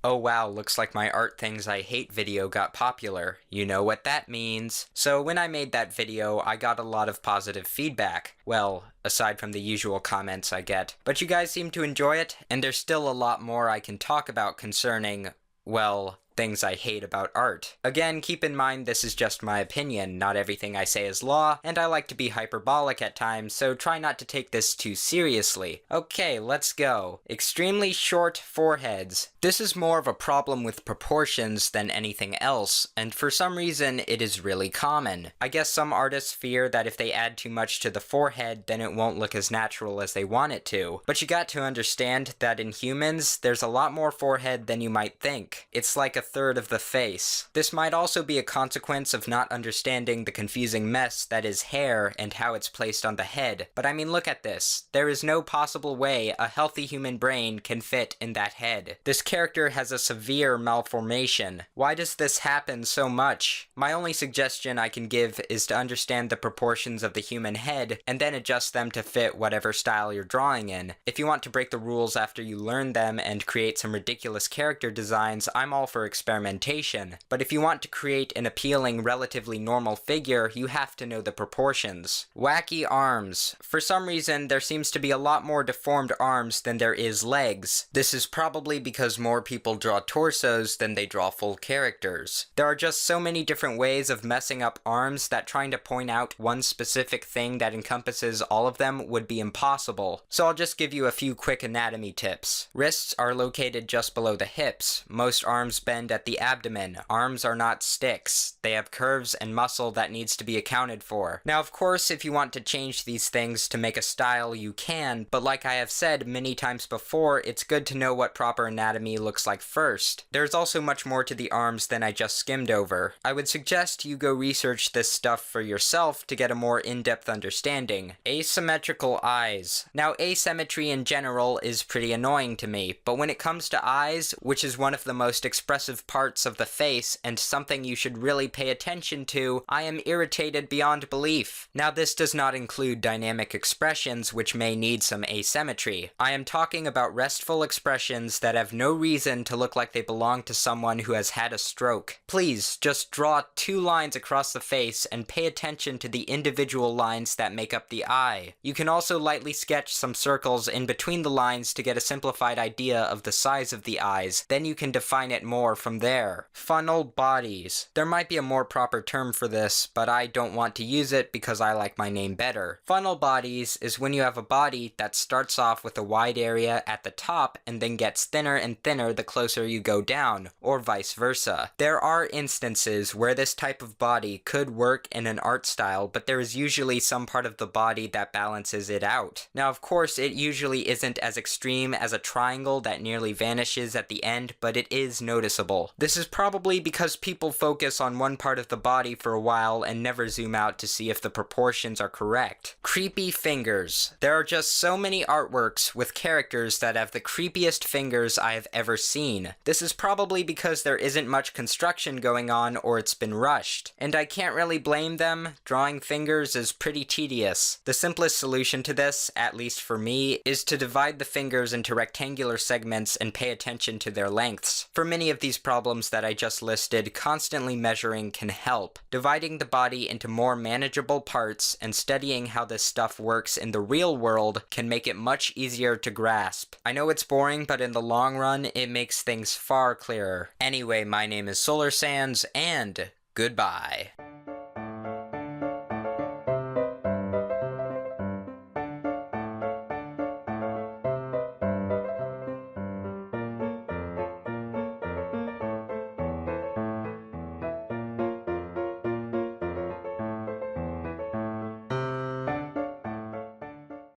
"Oh wow, looks like my art things I hate video got popular. You know what that means." So when I made that video, I got a lot of positive feedback. Well, aside from the usual comments I get. But you guys seem to enjoy it, and there's still a lot more I can talk about concerning, well, things I hate about art. Again, keep in mind this is just my opinion, not everything I say is law, and I like to be hyperbolic at times, so try not to take this too seriously. Okay, let's go. Extremely short foreheads. This is more of a problem with proportions than anything else, and for some reason it is really common. I guess some artists fear that if they add too much to the forehead, then it won't look as natural as they want it to. But you got to understand that in humans, there's a lot more forehead than you might think. It's like a third of the face. This might also be a consequence of not understanding the confusing mess that is hair and how it's placed on the head. But I mean, look at this. There is no possible way a healthy human brain can fit in that head. This character has a severe malformation. Why does this happen so much? My only suggestion I can give is to understand the proportions of the human head and then adjust them to fit whatever style you're drawing in. If you want to break the rules after you learn them and create some ridiculous character designs, I'm all for experimentation. But if you want to create an appealing, relatively normal figure, you have to know the proportions. Wacky arms. For some reason, there seems to be a lot more deformed arms than there is legs. This is probably because more people draw torsos than they draw full characters. There are just so many different ways of messing up arms that trying to point out one specific thing that encompasses all of them would be impossible. So I'll just give you a few quick anatomy tips. Wrists are located just below the hips. Most arms bend at the abdomen. Arms are not sticks. They have curves and muscle that needs to be accounted for. Now, of course, if you want to change these things to make a style, you can, but like I have said many times before, it's good to know what proper anatomy looks like first. There's also much more to the arms than I just skimmed over. I would suggest you go research this stuff for yourself to get a more in-depth understanding. Asymmetrical eyes. Now, asymmetry in general is pretty annoying to me, but when it comes to eyes, which is one of the most expressive parts of the face and something you should really pay attention to, I am irritated beyond belief. Now, this does not include dynamic expressions which may need some asymmetry. I am talking about restful expressions that have no reason to look like they belong to someone who has had a stroke. Please, just draw 2 lines across the face and pay attention to the individual lines that make up the eye. You can also lightly sketch some circles in between the lines to get a simplified idea of the size of the eyes, then you can define it more from there. Funnel bodies. There might be a more proper term for this, but I don't want to use it because I like my name better. Funnel bodies is when you have a body that starts off with a wide area at the top and then gets thinner and thinner the closer you go down, or vice versa. There are instances where this type of body could work in an art style, but there is usually some part of the body that balances it out. Now, of course, it usually isn't as extreme as a triangle that nearly vanishes at the end, but it is noticeable. This is probably because people focus on one part of the body for a while and never zoom out to see if the proportions are correct. Creepy fingers. There are just so many artworks with characters that have the creepiest fingers I have ever seen. This is probably because there isn't much construction going on or it's been rushed. And I can't really blame them. Drawing fingers is pretty tedious. The simplest solution to this, at least for me, is to divide the fingers into rectangular segments and pay attention to their lengths. For many of these problems that I just listed, constantly measuring can help. Dividing the body into more manageable parts and studying how this stuff works in the real world can make it much easier to grasp. I know it's boring, but in the long run, it makes things far clearer. Anyway, my name is Solar Sands, and goodbye.